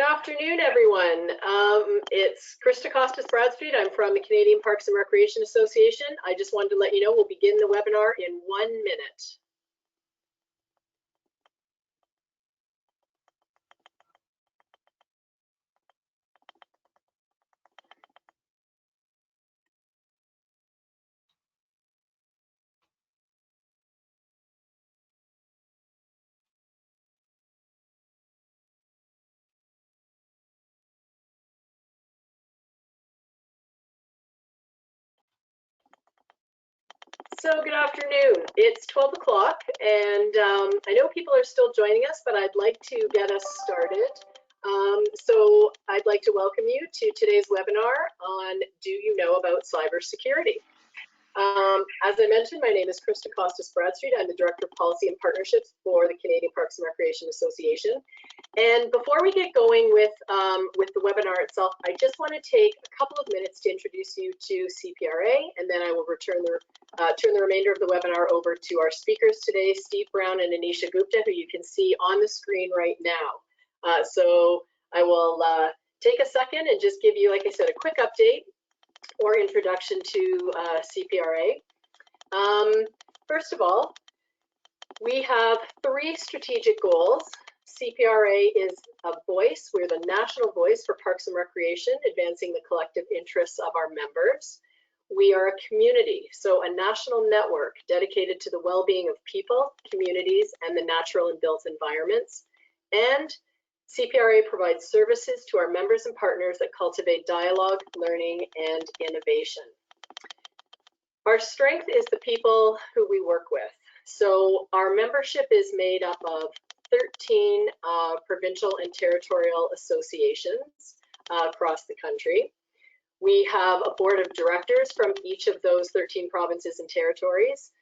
afternoon, everyone. It's Krista Costas Bradstreet. I'm from the Canadian Parks and Recreation Association. I just wanted to let you know we'll begin the webinar in 1 minute. So good afternoon. It's 12 o'clock and I know people are still joining us, but I'd like to get us started. So I'd like to welcome you to today's webinar on Do You Know About Cybersecurity? As I mentioned, my name is Krista Costas Bradstreet. I'm the Director of Policy and Partnerships for the Canadian Parks and Recreation Association. And before we get going with the webinar itself, I just want to take a couple of minutes to introduce you to CPRA, and then I will turn the remainder of the webinar over to our speakers today, Steve Brown and Anisha Gupta, who you can see on the screen right now. So I will take a second and just give you, like I said, a quick update or introduction to CPRA. First of all, we have 3 strategic goals. CPRA is a voice. We're the national voice for parks and recreation, advancing the collective interests of our members. We are a community, so a national network dedicated to the well-being of people, communities, and the natural and built environments. And CPRA provides services to our members and partners that cultivate dialogue, learning, and innovation. Our strength is the people who we work with. So our membership is made up of 13 provincial and territorial associations across the country. We have a board of directors from each of those 13 provinces and territories.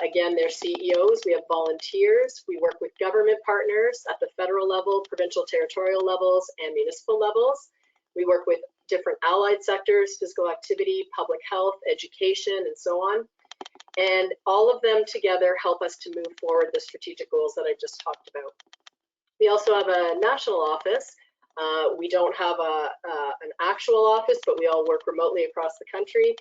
Again, they're CEOs, we have volunteers, we work with government partners at the federal level, provincial, territorial levels, and municipal levels. We work with different allied sectors, physical activity, public health, education, and so on. And all of them together help us to move forward the strategic goals that I just talked about. We also have a national office. We don't have an actual office, but we all work remotely across the country.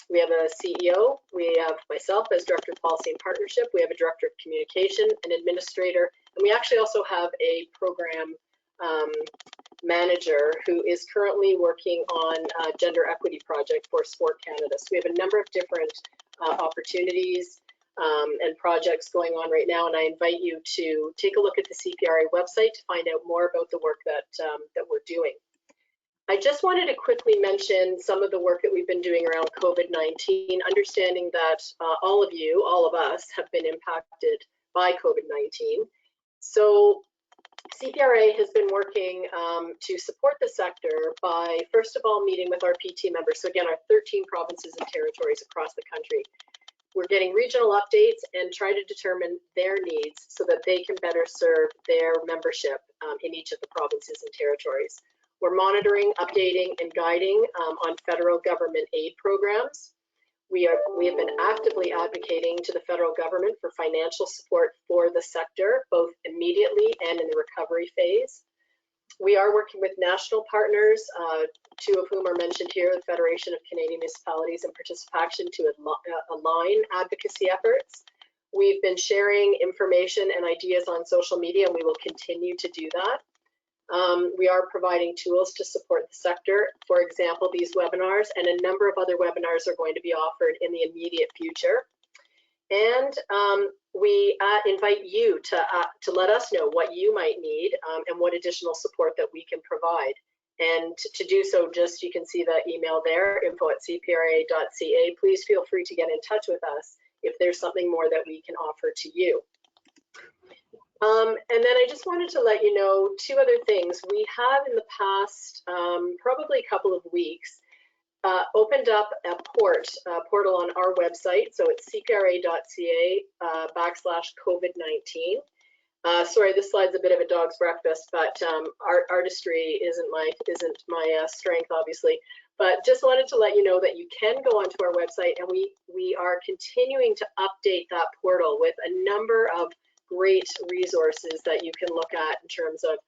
We have a CEO, we have myself as Director of Policy and Partnership, we have a Director of Communication, an Administrator, and we actually also have a Program Manager who is currently working on a gender equity project for Sport Canada. So we have a number of different opportunities and projects going on right now, and I invite you to take a look at the CPRA website to find out more about the work that we're doing. I just wanted to quickly mention some of the work that we've been doing around COVID-19, understanding that all of us have been impacted by COVID-19. So CPRA has been working to support the sector by, first of all, meeting with our PT members. So again, our 13 provinces and territories across the country. We're getting regional updates and try to determine their needs so that they can better serve their membership in each of the provinces and territories. We're monitoring, updating, and guiding on federal government aid programs. We have been actively advocating to the federal government for financial support for the sector, both immediately and in the recovery phase. We are working with national partners, 2 of whom are mentioned here, the Federation of Canadian Municipalities and Participation, to align advocacy efforts. We've been sharing information and ideas on social media, and we will continue to do that. We are providing tools to support the sector. For example, these webinars and a number of other webinars are going to be offered in the immediate future. And we invite you to let us know what you might need and what additional support that we can provide. And to do so, just you can see the email there, info@cpra.ca. Please feel free to get in touch with us if there's something more that we can offer to you. And then I just wanted to let you know 2 other things. We have in the past, probably a couple of weeks, opened up a portal on our website. So it's cpra.ca/COVID-19. Sorry, this slide's a bit of a dog's breakfast, but artistry isn't my strength, obviously. But just wanted to let you know that you can go onto our website, and we are continuing to update that portal with a number of great resources that you can look at in terms of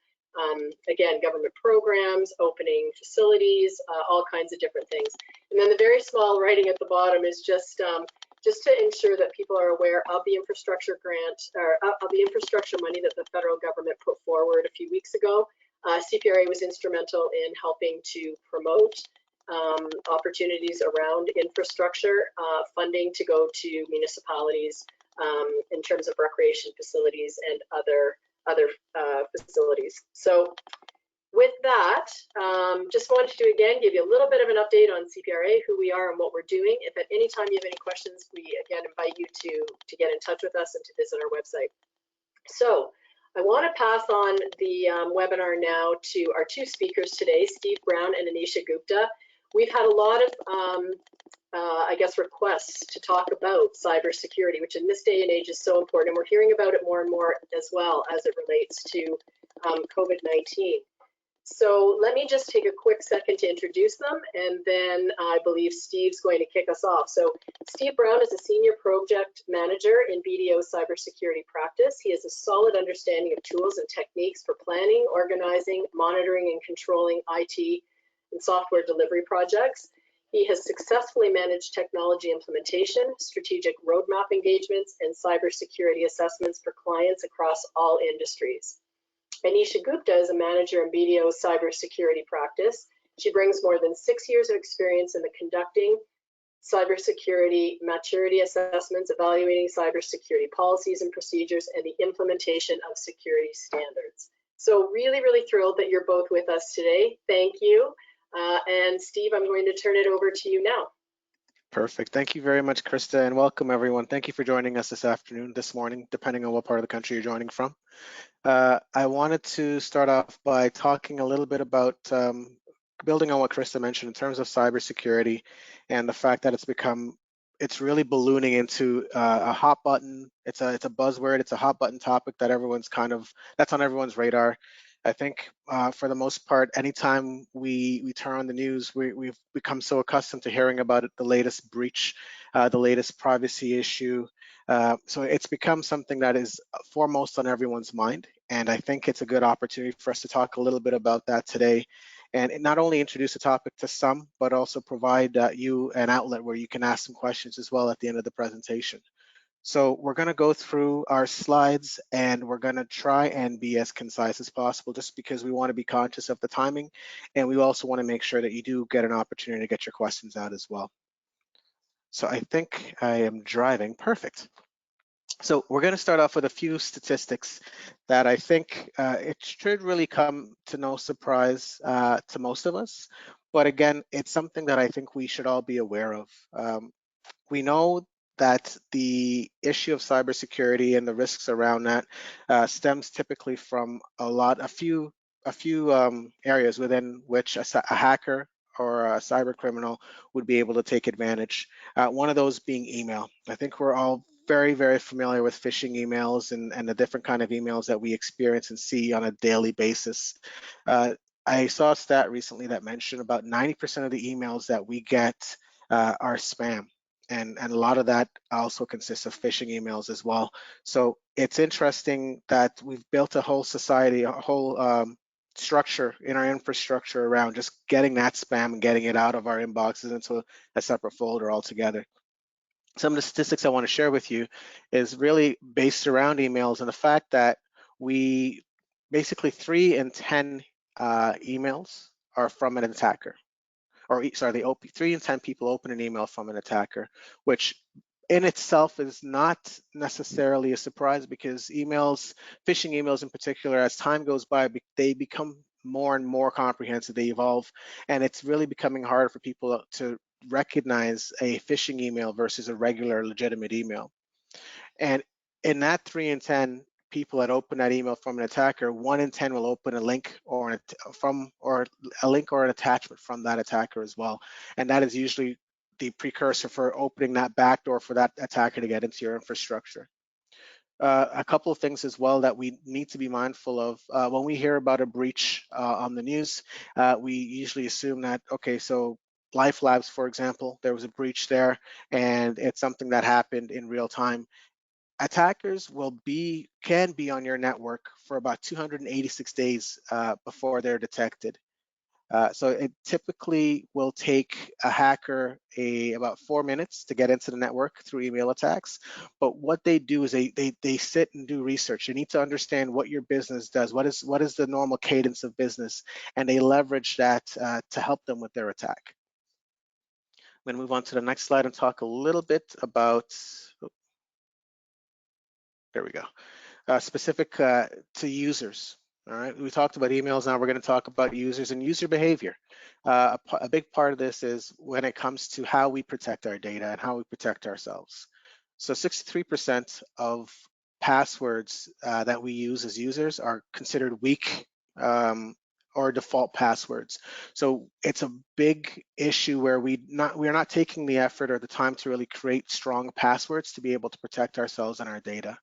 again, government programs, opening facilities, all kinds of different things. And then the very small writing at the bottom is just to ensure that people are aware of the infrastructure grant, or of the infrastructure money that the federal government put forward a few weeks ago. CPRA was instrumental in helping to promote opportunities around infrastructure funding to go to municipalities in terms of recreation facilities and other facilities. So with that, just wanted to again give you a little bit of an update on CPRA, who we are and what we're doing. If at any time you have any questions, we again invite you to get in touch with us and to visit our website. So I want to pass on the webinar now to our two speakers today, Steve Brown and Anisha Gupta. We've had a lot of I guess, requests to talk about cybersecurity, which in this day and age is so important. And we're hearing about it more and more as well as it relates to COVID-19. So let me just take a quick second to introduce them, and then I believe Steve's going to kick us off. So Steve Brown is a senior project manager in BDO's cybersecurity practice. He has a solid understanding of tools and techniques for planning, organizing, monitoring, and controlling IT and software delivery projects. He has successfully managed technology implementation, strategic roadmap engagements, and cybersecurity assessments for clients across all industries. Anisha Gupta is a manager in BDO's cybersecurity practice. She brings more than 6 years of experience in the conducting cybersecurity maturity assessments, evaluating cybersecurity policies and procedures, and the implementation of security standards. So really, really thrilled that you're both with us today. Thank you. And Steve, I'm going to turn it over to you now. Perfect. Thank you very much, Krista, and welcome everyone. Thank you for joining us this afternoon, this morning, depending on what part of the country you're joining from. I wanted to start off by talking a little bit about building on what Krista mentioned in terms of cybersecurity and the fact that it's really ballooning into a hot button. It's a buzzword. It's a hot button topic that that's on everyone's radar. I think for the most part, anytime we turn on the news, we've become so accustomed to hearing about it, the latest breach, the latest privacy issue. So it's become something that is foremost on everyone's mind. And I think it's a good opportunity for us to talk a little bit about that today, and not only introduce the topic to some, but also provide you an outlet where you can ask some questions as well at the end of the presentation. So we're going to go through our slides, and we're going to try and be as concise as possible, just because we want to be conscious of the timing, and we also want to make sure that you do get an opportunity to get your questions out as well. So I think I am driving. Perfect. So we're going to start off with a few statistics that I think it should really come to no surprise to most of us. But again, it's something that I think we should all be aware of. We know that the issue of cybersecurity and the risks around that stems typically from a few areas within which a hacker or a cyber criminal would be able to take advantage. One of those being email. I think we're all very, very familiar with phishing emails and the different kind of emails that we experience and see on a daily basis. I saw a stat recently that mentioned about 90% of the emails that we get are spam. And a lot of that also consists of phishing emails as well. So it's interesting that we've built a whole society, a whole structure in our infrastructure around just getting that spam and getting it out of our inboxes into a separate folder altogether. Some of the statistics I want to share with you is really based around emails and the fact that we basically 3 in 10 emails are from an attacker. Or sorry, 3 in 10 people open an email from an attacker, which in itself is not necessarily a surprise, because emails, phishing emails in particular, as time goes by, they become more and more comprehensive, they evolve, and it's really becoming harder for people to recognize a phishing email versus a regular legitimate email. And in that 3 in 10 people that open that email from an attacker, 1 in 10 will open a link or a link or an attachment from that attacker as well. And that is usually the precursor for opening that backdoor for that attacker to get into your infrastructure. A couple of things as well that we need to be mindful of when we hear about a breach on the news. We usually assume that, okay, so Life Labs, for example, there was a breach there and it's something that happened in real time. attackers can be on your network for about 286 days before they're detected. So it typically will take a hacker about 4 minutes to get into the network through email attacks. But what they do is they sit and do research. They need to understand what your business does. What is the normal cadence of business, and they leverage that to help them with their attack. I'm going to move on to the next slide and talk a little bit about. Oh, there we go. Specific to users. All right, we talked about emails. Now we're going to talk about users and user behavior. A big part of this is when it comes to how we protect our data and how we protect ourselves. So 63% of passwords that we use as users are considered weak or default passwords. So it's a big issue where we are not taking the effort or the time to really create strong passwords to be able to protect ourselves and our data.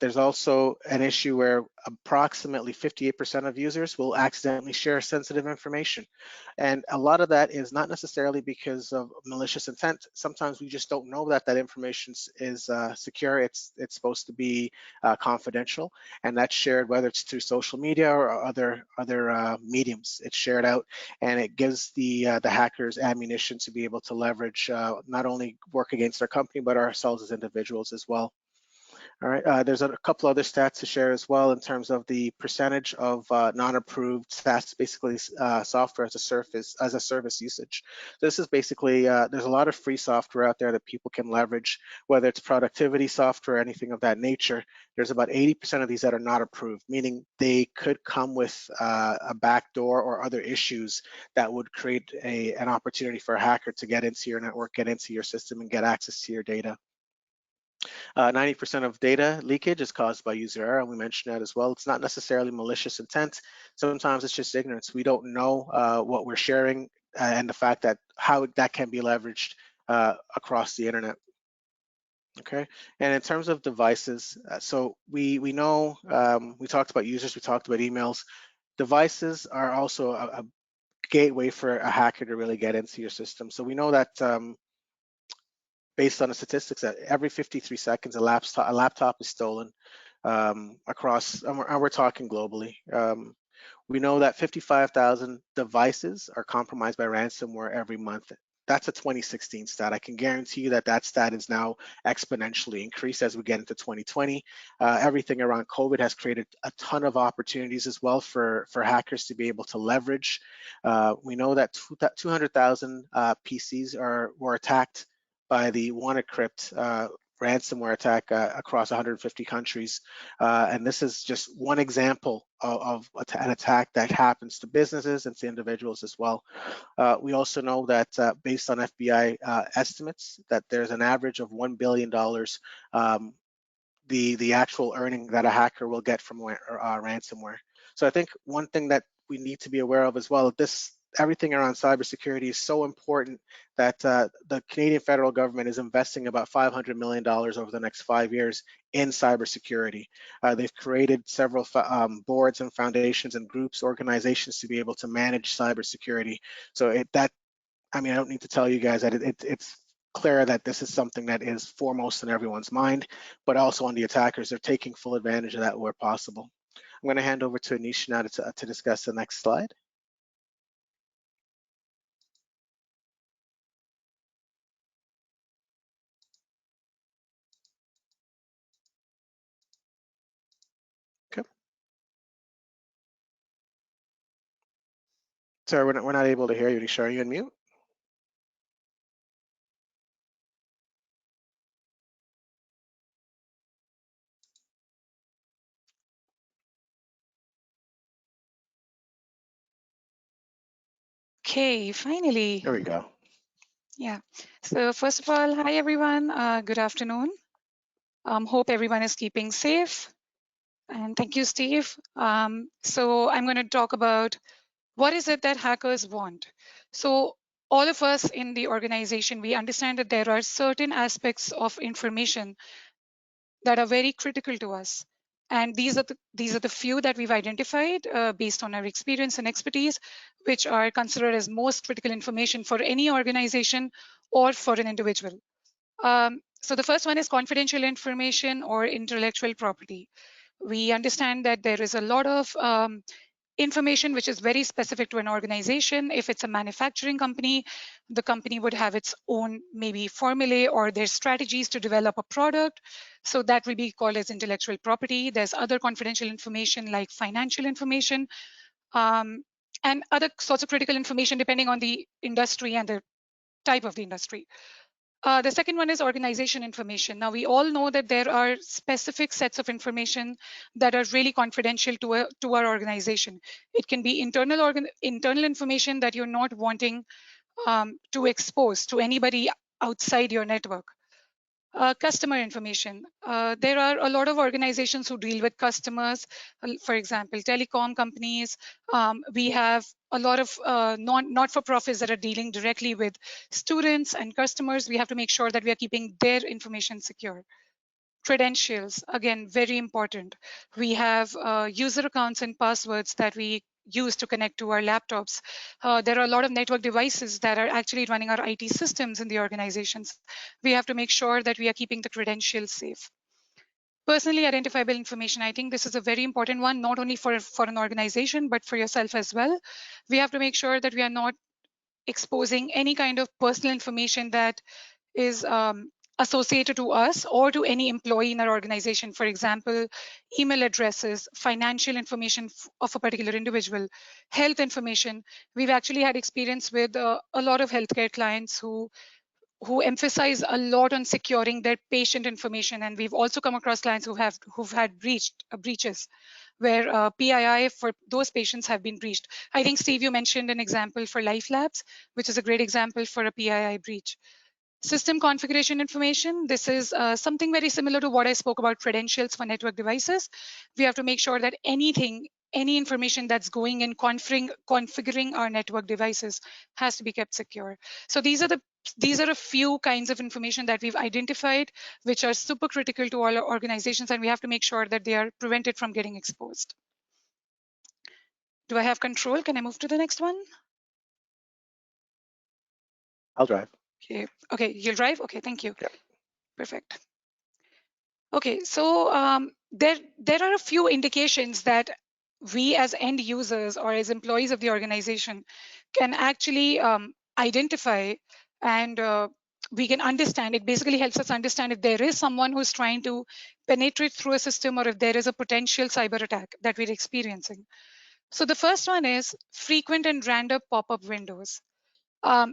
There's also an issue where approximately 58% of users will accidentally share sensitive information. And a lot of that is not necessarily because of malicious intent. Sometimes we just don't know that that information is secure. It's supposed to be confidential, and that's shared whether it's through social media or other mediums. It's shared out, and it gives the hackers ammunition to be able to leverage not only work against our company, but ourselves as individuals as well. All right, there's a couple other stats to share as well in terms of the percentage of non-approved SaaS, basically software as a service usage. This is basically, there's a lot of free software out there that people can leverage, whether it's productivity software or anything of that nature. There's about 80% of these that are not approved, meaning they could come with a backdoor or other issues that would create an opportunity for a hacker to get into your network, get into your system, and get access to your data. 90% of data leakage is caused by user error, and we mentioned that as well. It's not necessarily malicious intent. Sometimes it's just ignorance. We don't know what we're sharing and the fact that how that can be leveraged across the internet. Okay, and in terms of devices, so we know, we talked about users, we talked about emails. Devices are also a gateway for a hacker to really get into your system. So we know that based on the statistics that every 53 seconds a laptop is stolen across, and we're talking globally. We know that 55,000 devices are compromised by ransomware every month. That's a 2016 stat. I can guarantee you that that stat is now exponentially increased as we get into 2020. Everything around COVID has created a ton of opportunities as well for hackers to be able to leverage. We know that 200,000 PCs were attacked by the WannaCrypt ransomware attack across 150 countries. And this is just one example of an attack that happens to businesses and to individuals as well. We also know that based on FBI estimates, that there's an average of $1 billion the actual earning that a hacker will get from ransomware. So I think one thing that we need to be aware of as well, everything around cybersecurity is so important that the Canadian federal government is investing about $500 million over the next 5 years in cybersecurity. They've created several boards and foundations and groups, organizations to be able to manage cybersecurity. So I don't need to tell you guys that it's clear that this is something that is foremost in everyone's mind, but also on the attackers. They're taking full advantage of that where possible. I'm going to hand over to Anish now to discuss the next slide. Okay. Sorry, we're not able to hear you, Anish. Are you on mute? Okay, finally. There we go. Yeah. So first of all, hi everyone. Good afternoon. Hope everyone is keeping safe. And thank you, Steve. So I'm going to talk about what is it that hackers want. So all of us in the organization, we understand that there are certain aspects of information that are very critical to us. And these are the few that we've identified based on our experience and expertise, which are considered as most critical information for any organization or for an individual. So the first one is confidential information or intellectual property. We understand that there is a lot of information which is very specific to an organization. If it's a manufacturing company, the company would have its own maybe formulae or their strategies to develop a product. So that will be called as intellectual property. There's other confidential information like financial information and other sorts of critical information depending on the industry and the type of the industry. The second one is organization information. Now, we all know that there are specific sets of information that are really confidential to our organization. It can be internal information that you're not wanting to expose to anybody outside your network. Customer information. There are a lot of organizations who deal with customers, for example, telecom companies. We have a lot of not-for-profits that are dealing directly with students and customers. We have to make sure that we are keeping their information secure. Credentials, again, very important. We have user accounts and passwords that we use to connect to our laptops. There are a lot of network devices that are actually running our IT systems in the organizations. We have to make sure that we are keeping the credentials safe. Personally identifiable information, I think this is a very important one, not only for an organization, but for yourself as well. We have to make sure that we are not exposing any kind of personal information that is associated to us or to any employee in our organization. For example, email addresses, financial information of a particular individual, health information. We've actually had experience with a lot of healthcare clients who emphasize a lot on securing their patient information, and we've also come across clients who've had breaches where PII for those patients have been breached. I think Steve, you mentioned an example for Life Labs, which is a great example for a PII breach. System configuration information. This is something very similar to what I spoke about credentials for network devices. We have to make sure that any information that's going in configuring our network devices has to be kept secure. So these are a few kinds of information that we've identified, which are super critical to all our organizations, and we have to make sure that they are prevented from getting exposed. Do I have control? Can I move to the next one? I'll drive. Okay, you'll drive? Okay, thank you. Yeah. Perfect. Okay, so there are a few indications that we as end users or as employees of the organization can actually identify, and we can understand. It basically helps us understand if there is someone who's trying to penetrate through a system or if there is a potential cyber attack that we're experiencing. So the first one is frequent and random pop-up windows.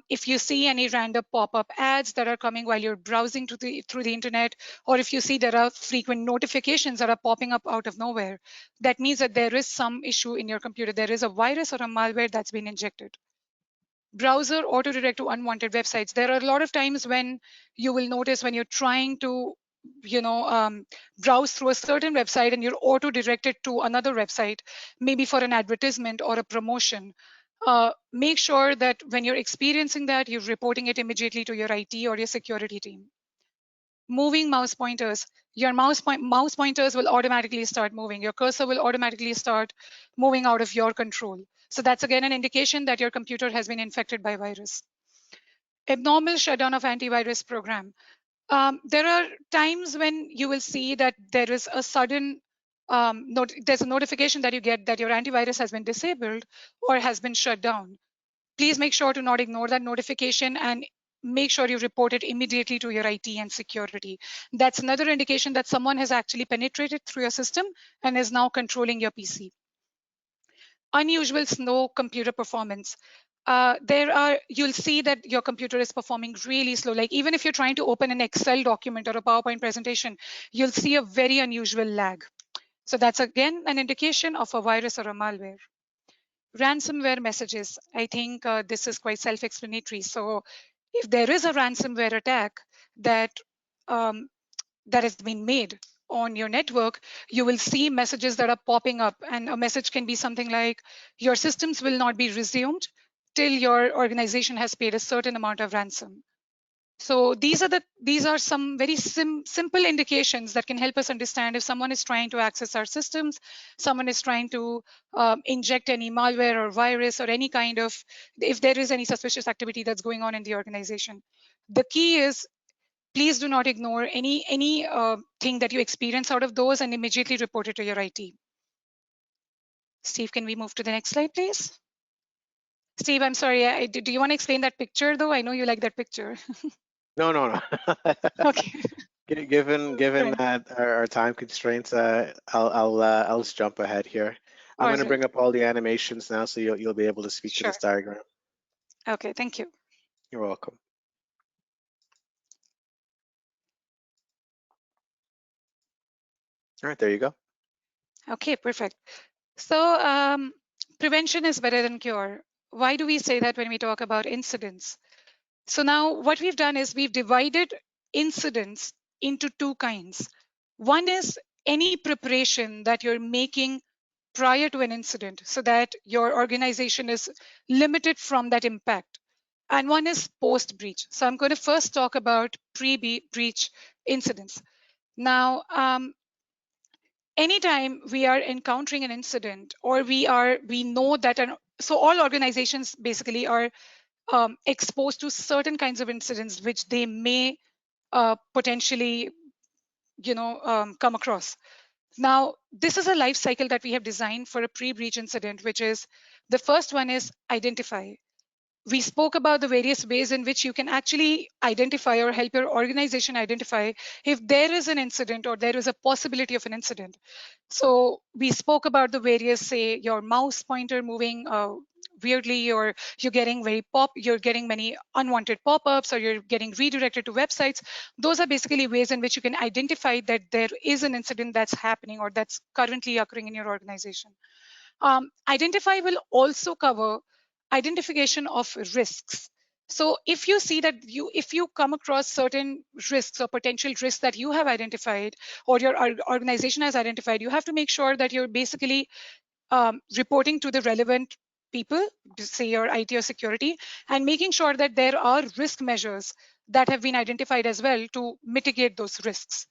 If you see any random pop-up ads that are coming while you're browsing through the internet, or if you see there are frequent notifications that are popping up out of nowhere, that means that there is some issue in your computer. There is a virus or a malware that's been injected. Browser auto-redirect to unwanted websites. There are a lot of times when you will notice when you're trying to browse through a certain website and you're auto-directed to another website, maybe for an advertisement or a promotion. Make sure that when you're experiencing that, you're reporting it immediately to your IT or your security team. Moving mouse pointers. Your mouse pointers will automatically start moving. Your cursor will automatically start moving out of your control. So that's again an indication that your computer has been infected by virus. Abnormal shutdown of antivirus program. There are times when you will see that there is a sudden there's a notification that you get that your antivirus has been disabled or has been shut down. Please make sure to not ignore that notification and make sure you report it immediately to your IT and security. That's another indication that someone has actually penetrated through your system and is now controlling your PC. Unusual slow computer performance. You'll see that your computer is performing really slow. Like even if you're trying to open an Excel document or a PowerPoint presentation, you'll see a very unusual lag. So that's again an indication of a virus or a malware. Ransomware messages. I think this is quite self-explanatory. So if there is a ransomware attack that has been made on your network, you will see messages that are popping up, and a message can be something like, your systems will not be resumed till your organization has paid a certain amount of ransom. So these are some very simple indications that can help us understand if someone is trying to access our systems, someone is trying to inject any malware or virus or any kind of, if there is any suspicious activity that's going on in the organization. The key is please do not ignore any thing that you experience out of those and immediately report it to your IT. Steve, can we move to the next slide, please? Steve, I'm sorry, do you want to explain that picture though? I know you like that picture. No. Okay. Given Right. our time constraints, I'll just jump ahead here. I'm All going to right. bring up all the animations now, so you'll be able to speak to Sure. this diagram. Okay, thank you. You're welcome. All right, there you go. Okay, perfect. So prevention is better than cure. Why do we say that when we talk about incidents? So now what we've done is we've divided incidents into two kinds. One is any preparation that you're making prior to an incident so that your organization is limited from that impact. And one is post-breach. So I'm going to first talk about pre-breach incidents. Now, anytime we are encountering an incident or we know that, so all organizations basically are exposed to certain kinds of incidents which they may potentially, come across. Now, this is a life cycle that we have designed for a pre-breach incident, which is the first one is identify. We spoke about the various ways in which you can actually identify or help your organization identify if there is an incident or there is a possibility of an incident. So we spoke about the various, say, your mouse pointer moving weirdly, or you're getting many unwanted pop-ups, or you're getting redirected to websites. Those are basically ways in which you can identify that there is an incident that's happening or that's currently occurring in your organization. Identify will also cover identification of risks. So if you see that if you come across certain risks or potential risks that you have identified or your organization has identified, you have to make sure that you're basically reporting to the relevant people, say your IT or security, and making sure that there are risk measures that have been identified as well to mitigate those risks.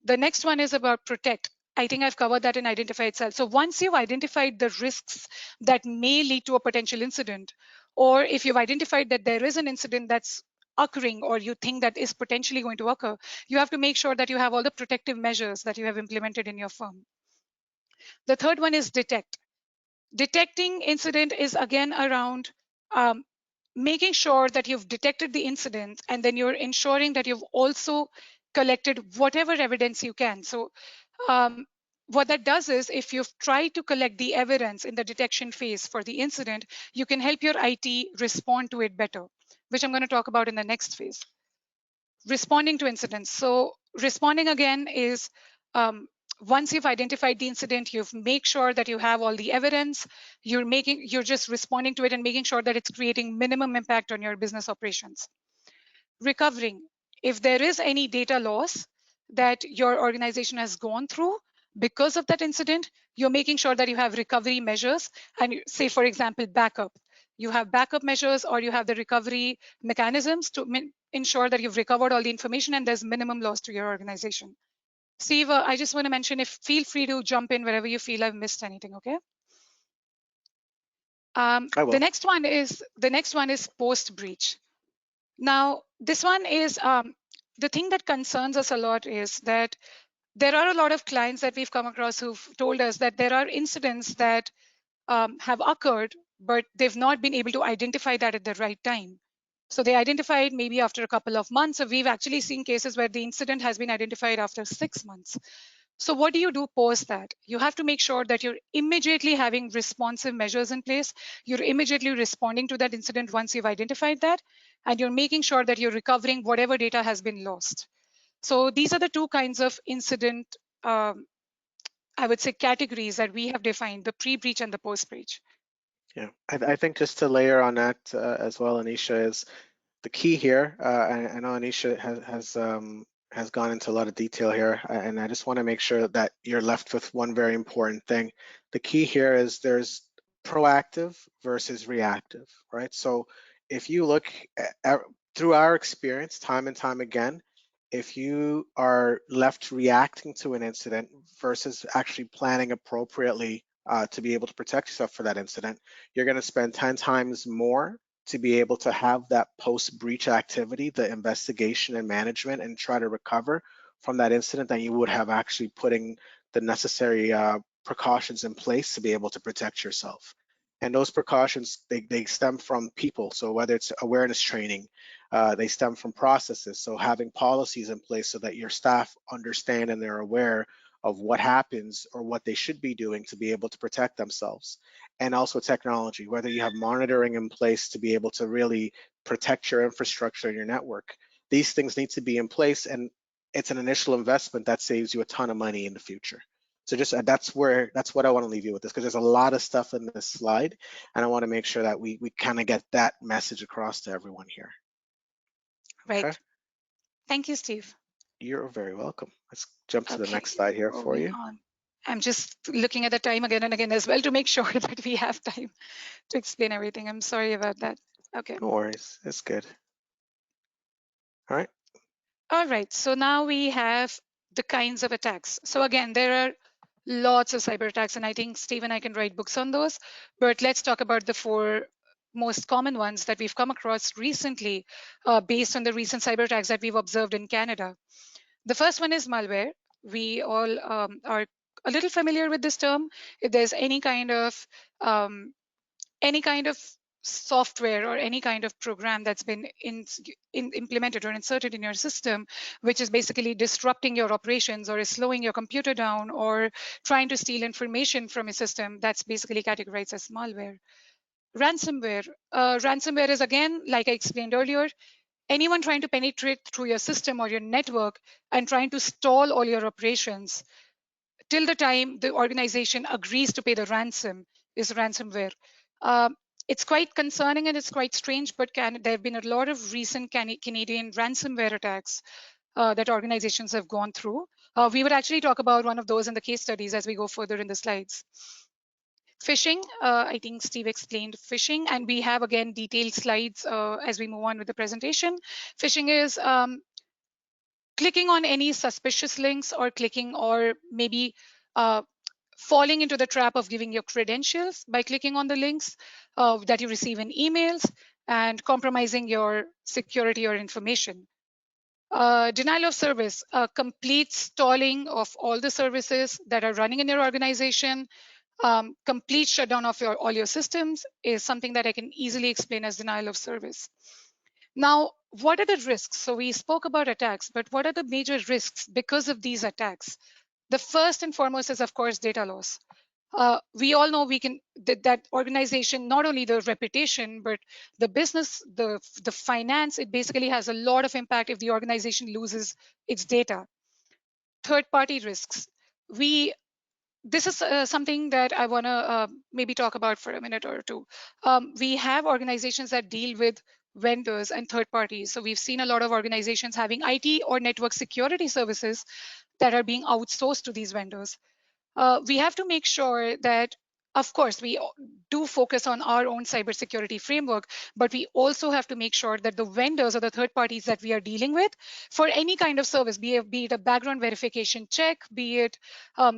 The next one is about protect. I think I've covered that in identify itself. So once you've identified the risks that may lead to a potential incident, or if you've identified that there is an incident that's occurring or you think that is potentially going to occur, you have to make sure that you have all the protective measures that you have implemented in your firm. The third one is detect. Detecting incident is again around making sure that you've detected the incident and then you're ensuring that you've also collected whatever evidence you can. So what that does is if you've tried to collect the evidence in the detection phase for the incident, you can help your IT respond to it better, which I'm going to talk about in the next phase. Responding to incidents. So responding again is once you've identified the incident, you make sure that you have all the evidence, you're just responding to it and making sure that it's creating minimum impact on your business operations. Recovering. If there is any data loss that your organization has gone through because of that incident, you're making sure that you have recovery measures and say, for example, backup. You have backup measures or you have the recovery mechanisms to ensure that you've recovered all the information and there's minimum loss to your organization. Steve, I just want to mention, feel free to jump in wherever you feel I've missed anything, okay? I will. The next one is post-breach. Now, this one is the thing that concerns us a lot is that there are a lot of clients that we've come across who've told us that there are incidents that have occurred, but they've not been able to identify that at the right time. So they identified maybe after a couple of months, or we've actually seen cases where the incident has been identified after 6 months. So what do you do post that? You have to make sure that you're immediately having responsive measures in place. You're immediately responding to that incident once you've identified that, and you're making sure that you're recovering whatever data has been lost. So these are the two kinds of incident, I would say, categories that we have defined, the pre-breach and the post-breach. Yeah, I think just to layer on that as well, Anisha, is the key here. I know Anisha has gone into a lot of detail here, and I just want to make sure that you're left with one very important thing. The key here is there's proactive versus reactive, right? So if you look through our experience time and time again, if you are left reacting to an incident versus actually planning appropriately to be able to protect yourself for that incident, you're going to spend 10 times more to be able to have that post-breach activity, the investigation and management, and try to recover from that incident, that you would have actually putting the necessary precautions in place to be able to protect yourself. And those precautions, they stem from people. So whether it's awareness training, they stem from processes. So having policies in place so that your staff understand and they're aware of what happens or what they should be doing to be able to protect themselves. And also technology, whether you have monitoring in place to be able to really protect your infrastructure and your network. These things need to be in place, and it's an initial investment that saves you a ton of money in the future. So just that's what I want to leave you with this, because there's a lot of stuff in this slide, and I want to make sure that we kind of get that message across to everyone here. Right. Okay? Thank you, Steve. You're very welcome. Let's jump to the next slide here for you. On. I'm just looking at the time again and again as well to make sure that we have time to explain everything. I'm sorry about that. Okay. No worries. It's good. All right. All right. So now we have the kinds of attacks. So again, there are lots of cyber attacks, and I think Steve and I can write books on those. But let's talk about the 4 most common ones that we've come across recently based on the recent cyber attacks that we've observed in Canada. The first one is malware. We all are a little familiar with this term. If there's any kind of software or any kind of program that's been implemented or inserted in your system, which is basically disrupting your operations or is slowing your computer down or trying to steal information from your system, that's basically categorized as malware. Ransomware. Ransomware is, again, like I explained earlier, anyone trying to penetrate through your system or your network and trying to stall all your operations till the time the organization agrees to pay the ransom is ransomware. It's quite concerning and it's quite strange, but there have been a lot of recent Canadian ransomware attacks that organizations have gone through. We would actually talk about one of those in the case studies as we go further in the slides. Phishing, I think Steve explained phishing, and we have, again, detailed slides as we move on with the presentation. Phishing is clicking on any suspicious links or clicking or maybe falling into the trap of giving your credentials by clicking on the links that you receive in emails and compromising your security or information. Denial of service, complete stalling of all the services that are running in your organization, complete shutdown of all your systems is something that I can easily explain as denial of service. Now, what are the risks? So we spoke about attacks, but what are the major risks because of these attacks? The first and foremost is, of course, data loss. We all know that organization, not only the reputation, but the business, the finance, it basically has a lot of impact if the organization loses its data. Third-party risks. This is something that I want to maybe talk about for a minute or two. We have organizations that deal with vendors and third parties. So we've seen a lot of organizations having IT or network security services that are being outsourced to these vendors. We have to make sure that, of course, we do focus on our own cybersecurity framework, but we also have to make sure that the vendors or the third parties that we are dealing with for any kind of service, be it a background verification check, be it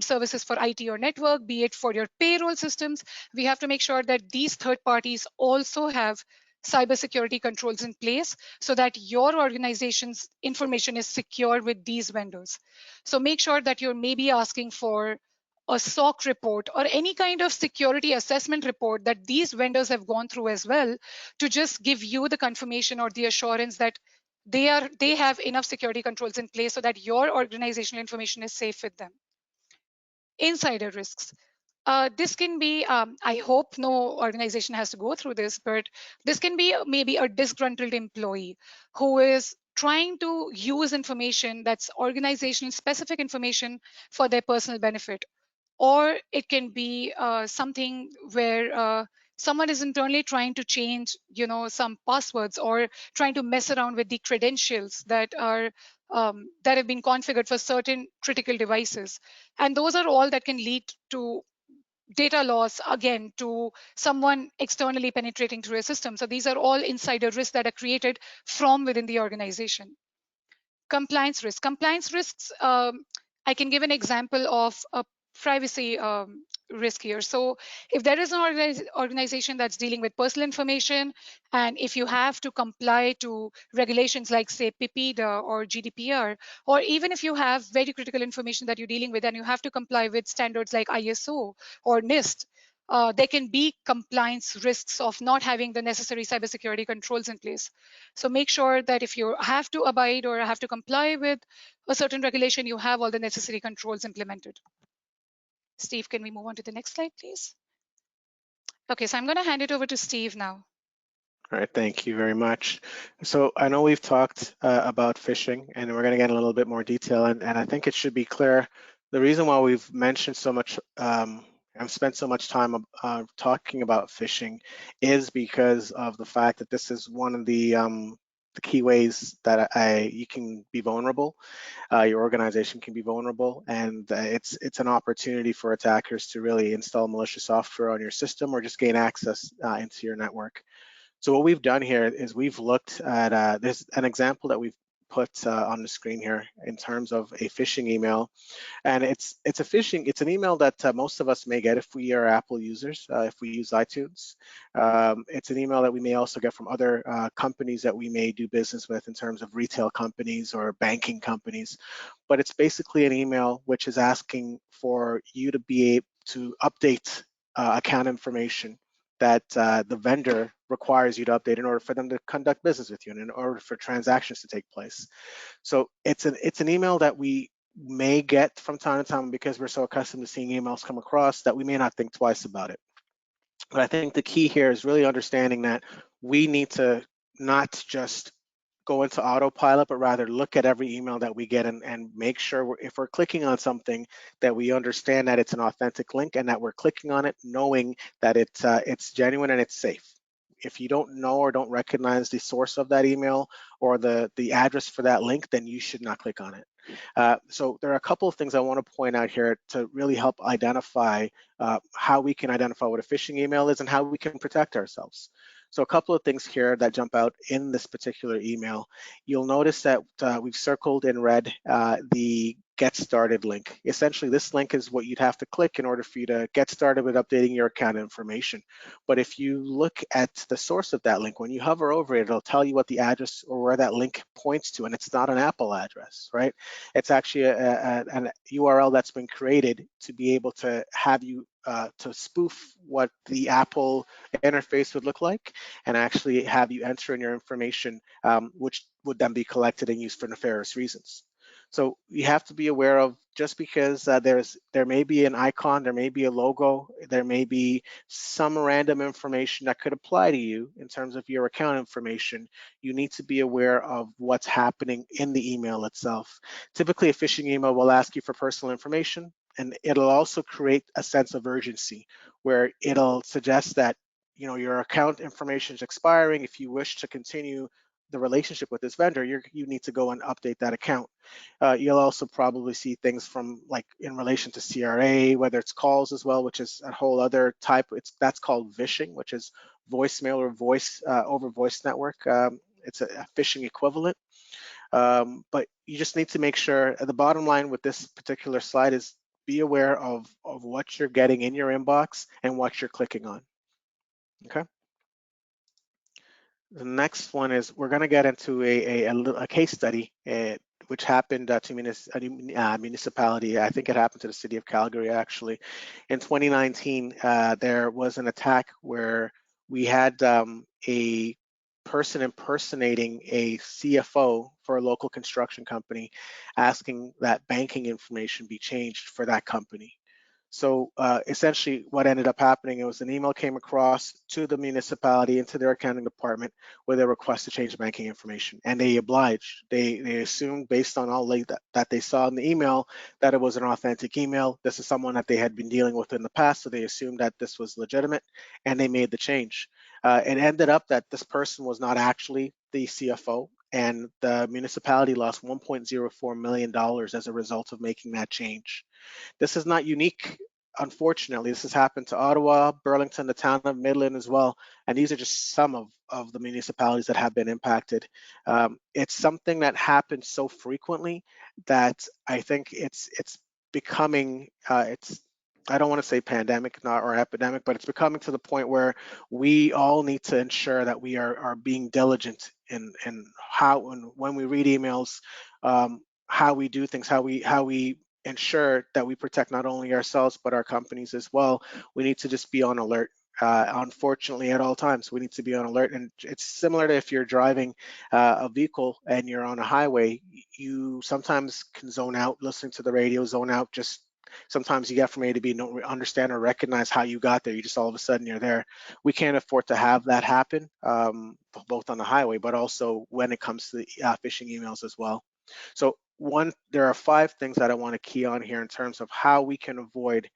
services for IT or network, be it for your payroll systems, we have to make sure that these third parties also have cybersecurity controls in place so that your organization's information is secure with these vendors. So make sure that you're maybe asking for a SOC report or any kind of security assessment report that these vendors have gone through as well, to just give you the confirmation or the assurance that they have enough security controls in place so that your organizational information is safe with them. Insider risks. This can be, I hope no organization has to go through this, but this can be maybe a disgruntled employee who is trying to use information that's organizational specific information for their personal benefit. Or it can be something where someone is internally trying to change, some passwords or trying to mess around with the credentials that have been configured for certain critical devices. And those are all that can lead to data loss, again, to someone externally penetrating through a system. So these are all insider risks that are created from within the organization. Compliance risks. Compliance risks, I can give an example of a privacy riskier. So if there is an organization that's dealing with personal information, and if you have to comply to regulations like, say, PIPEDA or GDPR, or even if you have very critical information that you're dealing with and you have to comply with standards like ISO or NIST, there can be compliance risks of not having the necessary cybersecurity controls in place. So make sure that if you have to abide or have to comply with a certain regulation, you have all the necessary controls implemented. Steve, can we move on to the next slide, please? Okay, so I'm going to hand it over to Steve now. All right, thank you very much. So I know we've talked about phishing, and we're going to get a little bit more detail, and I think it should be clear the reason why we've mentioned so much and spent so much time talking about phishing is because of the fact that this is one of the key ways that you can be vulnerable. Your organization can be vulnerable, and it's an opportunity for attackers to really install malicious software on your system or just gain access into your network. So what we've done here is we've looked at, there's an example that we've put on the screen here in terms of a phishing email. And it's an email that most of us may get if we are Apple users, if we use iTunes. It's an email that we may also get from other companies that we may do business with in terms of retail companies or banking companies. But it's basically an email which is asking for you to be able to update account information that the vendor requires you to update in order for them to conduct business with you and in order for transactions to take place. So it's an email that we may get from time to time because we're so accustomed to seeing emails come across that we may not think twice about it. But I think the key here is really understanding that we need to not just go into autopilot, but rather look at every email that we get and make sure if we're clicking on something that we understand that it's an authentic link and that we're clicking on it knowing that it's genuine and it's safe. If you don't know or don't recognize the source of that email or the address for that link, then you should not click on it. So there are a couple of things I want to point out here to really help identify how we can identify what a phishing email is and how we can protect ourselves. So a couple of things here that jump out in this particular email. You'll notice that we've circled in red the Get Started link. Essentially, this link is what you'd have to click in order for you to get started with updating your account information. But if you look at the source of that link, when you hover over it, it'll tell you what the address or where that link points to, and it's not an Apple address, right? It's actually an URL that's been created to be able to have you to spoof what the Apple interface would look like and actually have you enter in your information, which would then be collected and used for nefarious reasons. So you have to be aware of just because there may be an icon, there may be a logo, there may be some random information that could apply to you in terms of your account information, you need to be aware of what's happening in the email itself. Typically, a phishing email will ask you for personal information, and it'll also create a sense of urgency where it'll suggest that your account information is expiring. If you wish to continue the relationship with this vendor, you need to go and update that account. You'll also probably see things from like in relation to CRA, whether it's calls as well, which is a whole other type. That's called vishing, which is voicemail or voice over voice network. It's a phishing equivalent. But you just need to make sure, the bottom line with this particular slide is be aware of what you're getting in your inbox and what you're clicking on. Okay. The next one is we're going to get into a case study which happened to a municipality. I think it happened to the city of Calgary, actually. In 2019, there was an attack where we had a person impersonating a CFO for a local construction company asking that banking information be changed for that company. So essentially what ended up happening, it was an email came across to the municipality into their accounting department with a request to change banking information, and they obliged. They assumed based on all that they saw in the email that it was an authentic email. This is someone that they had been dealing with in the past, so they assumed that this was legitimate, and they made the change. It ended up that this person was not actually the CFO, and the municipality lost $1.04 million as a result of making that change. This is not unique. Unfortunately, this has happened to Ottawa, Burlington, the town of Midland as well. And these are just some of the municipalities that have been impacted. It's something that happens so frequently that I think it's becoming, I don't want to say pandemic or epidemic, but it's becoming to the point where we all need to ensure that we are being diligent in how and when we read emails, how we do things, how we ensure that we protect not only ourselves but our companies as well. We need to just be on alert. Unfortunately, at all times, we need to be on alert. And it's similar to if you're driving a vehicle and you're on a highway, you sometimes can zone out, listening to the radio, zone out, just sometimes you get from A to B, don't understand or recognize how you got there. You just all of a sudden you're there. We can't afford to have that happen, both on the highway, but also when it comes to the phishing emails as well. So there are 5 things that I want to key on here in terms of how we can avoid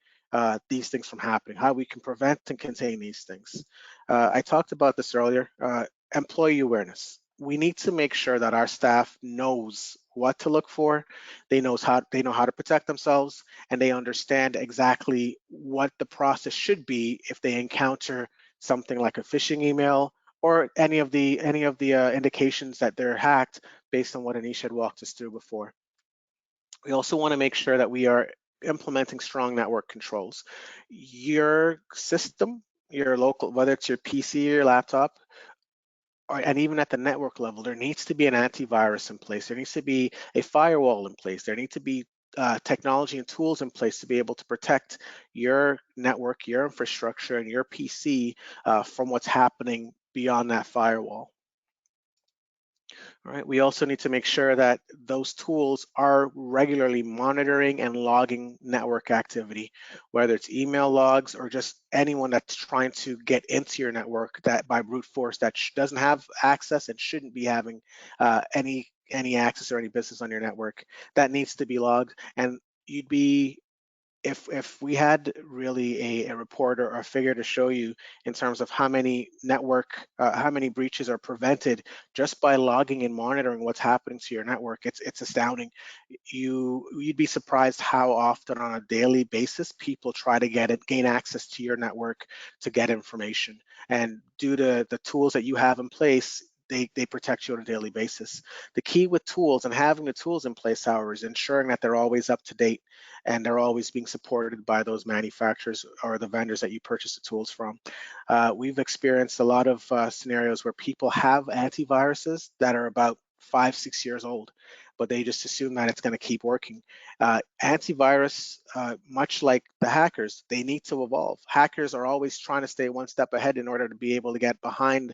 these things from happening, how we can prevent and contain these things. I talked about this earlier. Employee awareness. We need to make sure that our staff knows what to look for. They know how to protect themselves, and they understand exactly what the process should be if they encounter something like a phishing email or any of the indications that they're hacked based on what Anisha had walked us through before. We also want to make sure that we are implementing strong network controls. Your system, your local, whether it's your PC or your laptop, and even at the network level, there needs to be an antivirus in place. There needs to be a firewall in place. There need to be technology and tools in place to be able to protect your network, your infrastructure, and your PC from what's happening beyond that firewall. All right. We also need to make sure that those tools are regularly monitoring and logging network activity, whether it's email logs or just anyone that's trying to get into your network that by brute force that doesn't have access and shouldn't be having any access or any business on your network. That needs to be logged, and you'd be if we had really a report or a figure to show you in terms of how many how many breaches are prevented just by logging and monitoring what's happening to your network, it's astounding. You'd be surprised how often on a daily basis people try to gain access to your network to get information. And due to the tools that you have in place, they protect you on a daily basis. The key with tools and having the tools in place, however, is ensuring that they're always up to date and they're always being supported by those manufacturers or the vendors that you purchase the tools from. We've experienced a lot of scenarios where people have antiviruses that are about 5-6 years old, but they just assume that it's going to keep working. Antivirus, much like the hackers, they need to evolve. Hackers are always trying to stay one step ahead in order to be able to get behind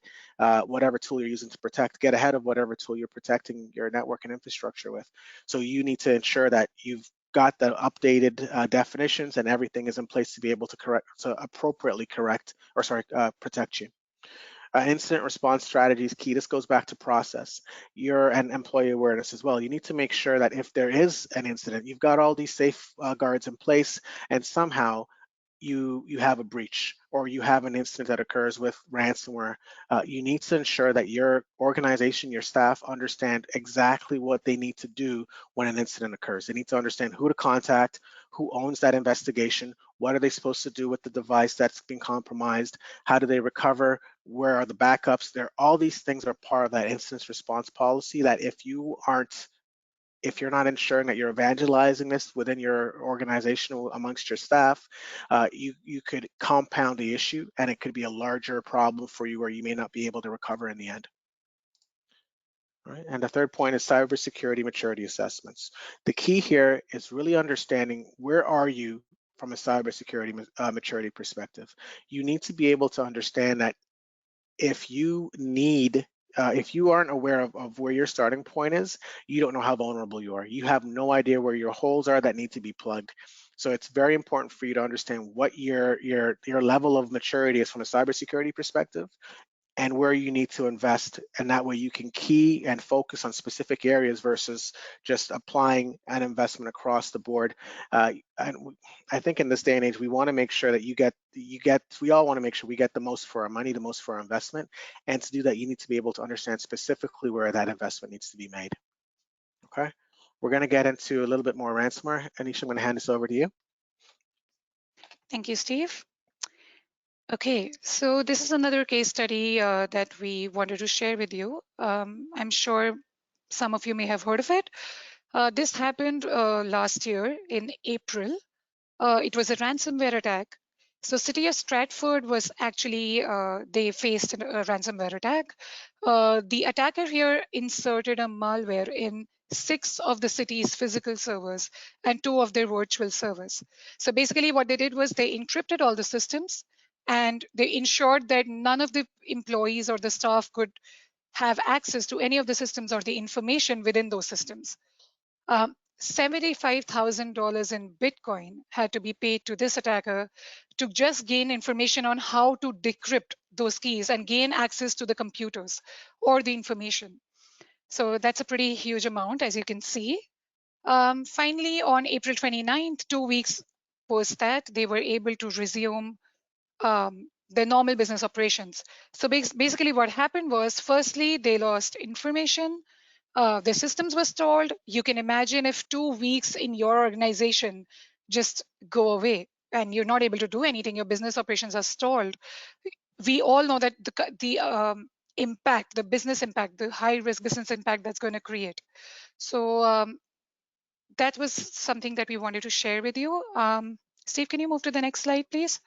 whatever tool you're using to protect, get ahead of whatever tool you're protecting your network and infrastructure with. So you need to ensure that you've got the updated definitions and everything is in place to be able to appropriately protect you. Incident response strategy is key. This goes back to process, and employee awareness as well. You need to make sure that if there is an incident, you've got all these safeguards in place, and somehow you have a breach or you have an incident that occurs with ransomware, you need to ensure that your organization, your staff understand exactly what they need to do when an incident occurs. They need to understand who to contact, who owns that investigation, what are they supposed to do with the device that's been compromised, how do they recover, where are the backups. All these things are part of that incident response policy that if you're not ensuring that you're evangelizing this within your organization amongst your staff, you could compound the issue and it could be a larger problem for you where you may not be able to recover in the end. All right. And the third point is cybersecurity maturity assessments. The key here is really understanding where are you from a cybersecurity maturity perspective. You need to be able to understand that if you aren't aware of where your starting point is, you don't know how vulnerable you are. You have no idea where your holes are that need to be plugged. So it's very important for you to understand what your level of maturity is from a cybersecurity perspective and where you need to invest. And that way you can key and focus on specific areas versus just applying an investment across the board. And I think in this day and age, we want to make sure that we all want to make sure we get the most for our money, the most for our investment. And to do that, you need to be able to understand specifically where that investment needs to be made. Okay. We're going to get into a little bit more ransomware. Anisha, I'm going to hand this over to you. Thank you, Steve. Okay, so this is another case study that we wanted to share with you. I'm sure some of you may have heard of it. This happened last year in April. It was a ransomware attack. So City of Stratford was actually, they faced a ransomware attack. The attacker here inserted a malware in 6 of the city's physical servers and 2 of their virtual servers. So basically what they did was they encrypted all the systems and they ensured that none of the employees or the staff could have access to any of the systems or the information within those systems. $75,000 in Bitcoin had to be paid to this attacker to just gain information on how to decrypt those keys and gain access to the computers or the information. So that's a pretty huge amount, as you can see. Finally, on April 29th, 2 weeks post that, they were able to resume their normal business operations. So basically what happened was, firstly, they lost information. The systems were stalled. You can imagine if 2 weeks in your organization just go away and you're not able to do anything, your business operations are stalled. We all know that the impact, the business impact, the high risk business impact that's going to create. So that was something that we wanted to share with you. Steve, can you move to the next slide, please?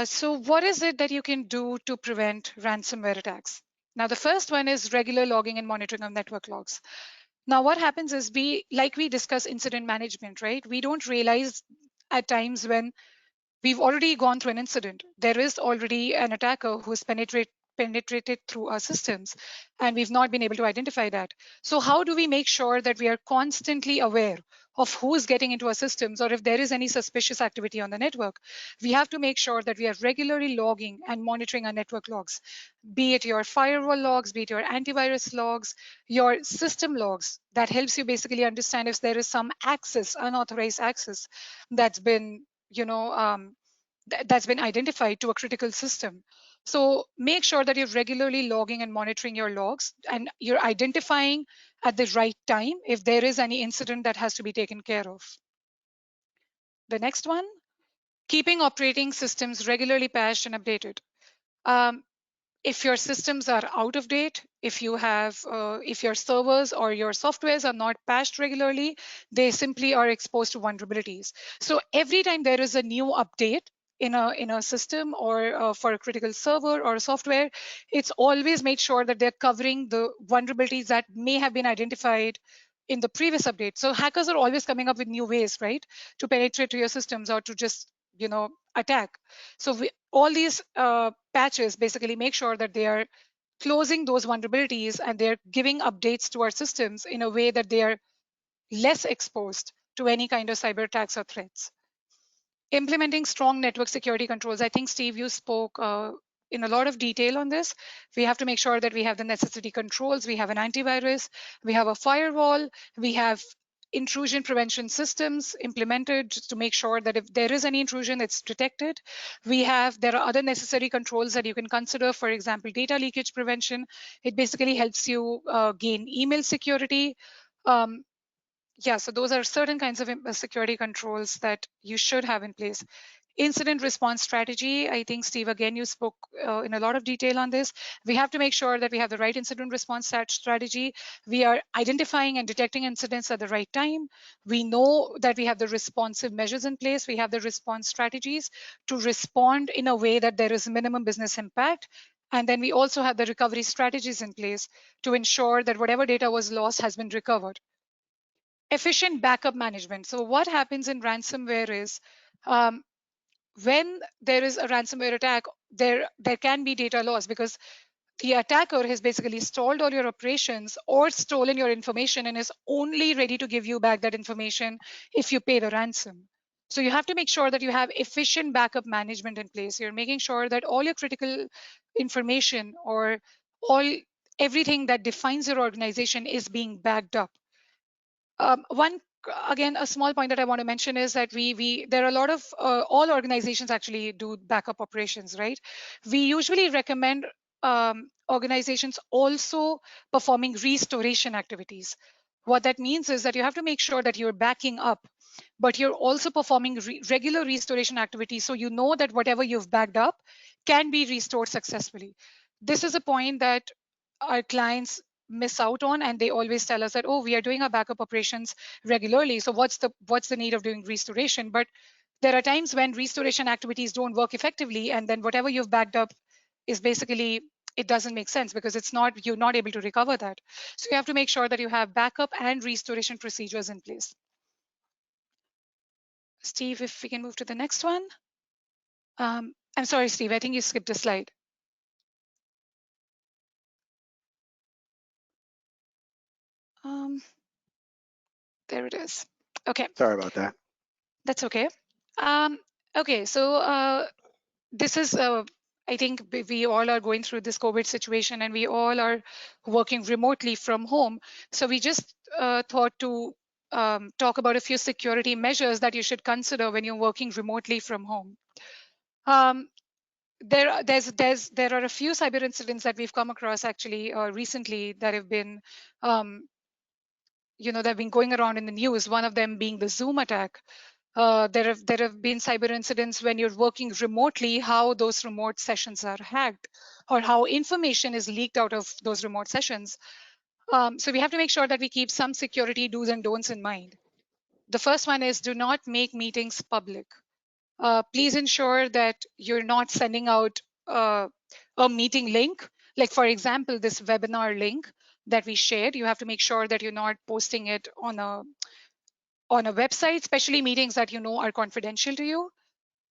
So what is it that you can do to prevent ransomware attacks? Now, the first one is regular logging and monitoring of network logs. Now, what happens is like we discuss incident management, right? We don't realize at times when we've already gone through an incident. There is already an attacker who's penetrated through our systems, and we've not been able to identify that. So how do we make sure that we are constantly aware of who's getting into our systems, or if there is any suspicious activity on the network? We have to make sure that we are regularly logging and monitoring our network logs, be it your firewall logs, be it your antivirus logs, your system logs. That helps you basically understand if there is some access, unauthorized access, that's been that's been identified to a critical system. So make sure that you're regularly logging and monitoring your logs, and you're identifying at the right time if there is any incident that has to be taken care of. The next one, keeping operating systems regularly patched and updated. If your systems are out of date, if you have, if your servers or your softwares are not patched regularly, they simply are exposed to vulnerabilities. So every time there is a new update in a system or for a critical server or software, it's always made sure that they're covering the vulnerabilities that may have been identified in the previous update. So hackers are always coming up with new ways, right, to penetrate to your systems or to just attack. So all these patches basically make sure that they are closing those vulnerabilities and they're giving updates to our systems in a way that they are less exposed to any kind of cyber attacks or threats. Implementing strong network security controls. I think, Steve, you spoke in a lot of detail on this. We have to make sure that we have the necessary controls. We have an antivirus, we have a firewall, we have intrusion prevention systems implemented just to make sure that if there is any intrusion, it's detected. There are other necessary controls that you can consider. For example, data leakage prevention. It basically helps you gain email security. Yeah, so those are certain kinds of security controls that you should have in place. Incident response strategy. I think, Steve, again, you spoke in a lot of detail on this. We have to make sure that we have the right incident response strategy. We are identifying and detecting incidents at the right time. We know that we have the responsive measures in place. We have the response strategies to respond in a way that there is minimum business impact. And then we also have the recovery strategies in place to ensure that whatever data was lost has been recovered. Efficient backup management. So what happens in ransomware is when there is a ransomware attack, there can be data loss because the attacker has basically stalled all your operations or stolen your information and is only ready to give you back that information if you pay the ransom. So you have to make sure that you have efficient backup management in place. You're making sure that all your critical information or everything that defines your organization is being backed up. Again, a small point that I want to mention is that there are a lot of all organizations actually do backup operations, right? We usually recommend organizations also performing restoration activities. What that means is that you have to make sure that you're backing up, but you're also performing regular restoration activities, so you know that whatever you've backed up can be restored successfully. This is a point that our clients miss out on, and they always tell us that, oh, we are doing our backup operations regularly, so what's the need of doing restoration? But there are times when restoration activities don't work effectively, and then whatever you've backed up is basically, it doesn't make sense because you're not able to recover that. So you have to make sure that you have backup and restoration procedures in place. Steve, if we can move to the next one. I'm sorry, Steve, I think you skipped a slide. There it is. Okay. Sorry about that. That's okay. Okay, so this is, I think we all are going through this COVID situation and we all are working remotely from home. So we just thought to talk about a few security measures that you should consider when you're working remotely from home. There are a few cyber incidents that we've come across actually recently that have been, that have been going around in the news. One of them being the Zoom attack. There have been cyber incidents when you're working remotely, how those remote sessions are hacked or how information is leaked out of those remote sessions. So we have to make sure that we keep some security do's and don'ts in mind. The first one is do not make meetings public. Please ensure that you're not sending out a meeting link. Like for example, this webinar link that we shared, you have to make sure that you're not posting it on a website, especially meetings that you know are confidential to you.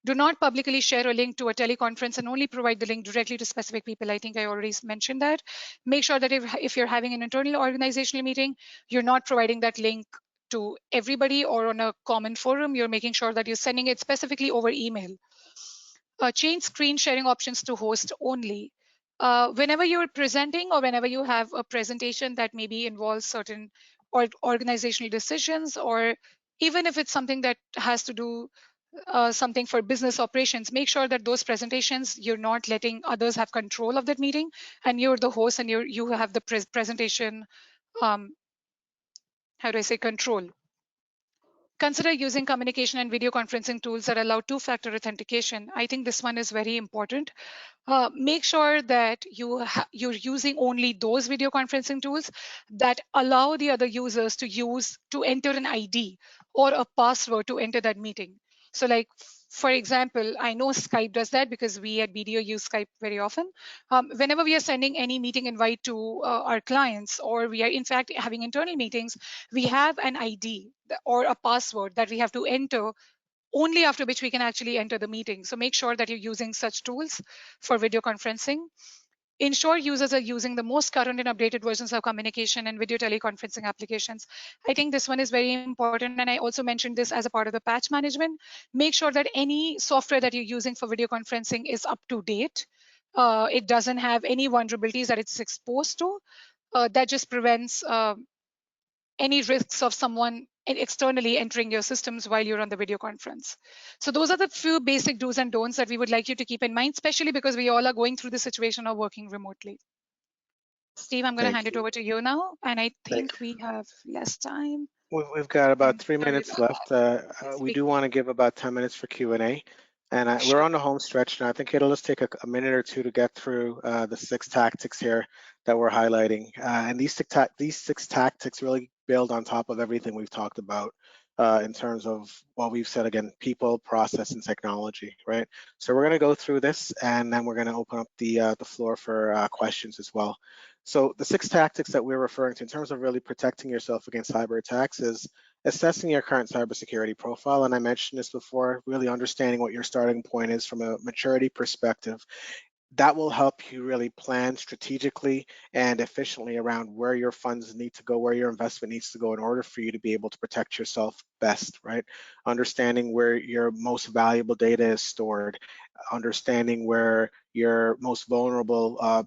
Do not publicly share a link to a teleconference and only provide the link directly to specific people. I think I already mentioned that. Make sure that if you're having an internal organizational meeting, you're not providing that link to everybody or on a common forum. You're making sure that you're sending it specifically over email. Change screen sharing options to host only. Whenever you're presenting or whenever you have a presentation that maybe involves certain organizational decisions, or even if it's something that has to do something for business operations, make sure that those presentations, you're not letting others have control of that meeting, and you're the host and you have the presentation, how do I say, control. Consider using communication and video conferencing tools that allow two-factor authentication. I think this one is very important. Make sure that you're using only those video conferencing tools that allow the other users to enter an ID or a password to enter that meeting. So like, for example, I know Skype does that because we at BDO use Skype very often. Whenever we are sending any meeting invite to our clients, or we are in fact having internal meetings, we have an ID or a password that we have to enter, only after which we can actually enter the meeting. So make sure that you're using such tools for video conferencing. Ensure users are using the most current and updated versions of communication and video teleconferencing applications. I think this one is very important, and I also mentioned this as a part of the patch management. Make sure that any software that you're using for video conferencing is up to date. It doesn't have any vulnerabilities that it's exposed to. That just prevents any risks of someone externally entering your systems while you're on the video conference. So those are the few basic do's and don'ts that we would like you to keep in mind, especially because we all are going through the situation of working remotely. Steve, I'm going to hand it over to you now, and I think we have less time. We've got about 3 minutes left. We do want to give about 10 minutes for Q&A. And we're on the home stretch now. I think it'll just take a minute or two to get through the 6 tactics here that we're highlighting. And these 6 tactics really build on top of everything we've talked about in terms of what we've said, again, people, process, and technology, right? So we're going to go through this, and then we're going to open up the floor for questions as well. So the 6 tactics that we're referring to in terms of really protecting yourself against cyber attacks is assessing your current cybersecurity profile. And I mentioned this before, really understanding what your starting point is from a maturity perspective. That will help you really plan strategically and efficiently around where your funds need to go, where your investment needs to go in order for you to be able to protect yourself best, right? Understanding where your most valuable data is stored, understanding where your most vulnerable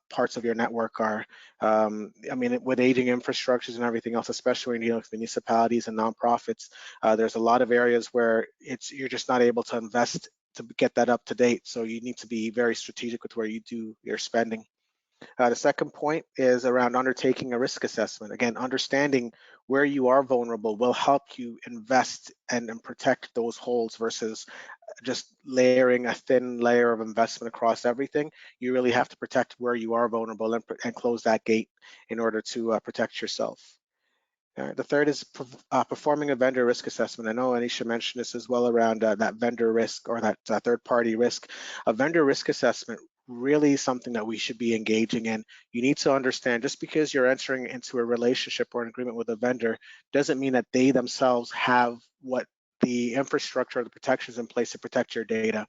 parts of your network are. I mean, with aging infrastructures and everything else, especially when you're dealing with municipalities and nonprofits, there's a lot of areas where you're just not able to invest to get that up to date. So you need to be very strategic with where you do your spending. The second point is around undertaking a risk assessment. Again, understanding where you are vulnerable will help you invest and protect those holes versus just layering a thin layer of investment across everything. You really have to protect where you are vulnerable and close that gate in order to protect yourself. The third is performing a vendor risk assessment. I know Anisha mentioned this as well around that vendor risk or that third-party risk. A vendor risk assessment really is something that we should be engaging in. You need to understand, just because you're entering into a relationship or an agreement with a vendor doesn't mean that they themselves have what the infrastructure or the protections in place to protect your data.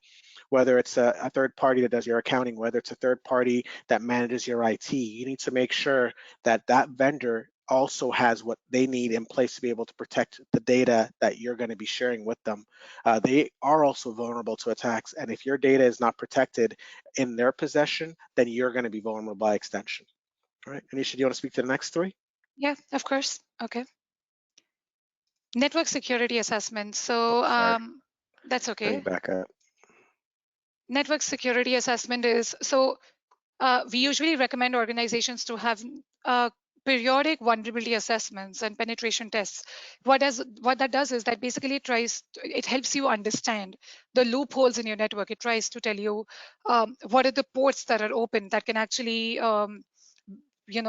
Whether it's a third party that does your accounting, whether it's a third party that manages your IT, you need to make sure that that vendor also has what they need in place to be able to protect the data that you're going to be sharing with them. They are also vulnerable to attacks, and if your data is not protected in their possession, then you're going to be vulnerable by extension. All right, Anisha, do you want to speak to the next three? Yeah, of course. Okay. Network security assessment. So Sorry, that's let me okay. back up. Network security assessment is we usually recommend organizations to have periodic vulnerability assessments and penetration tests. What that does is that basically it helps you understand the loopholes in your network. It tries to tell you what are the ports that are open that can actually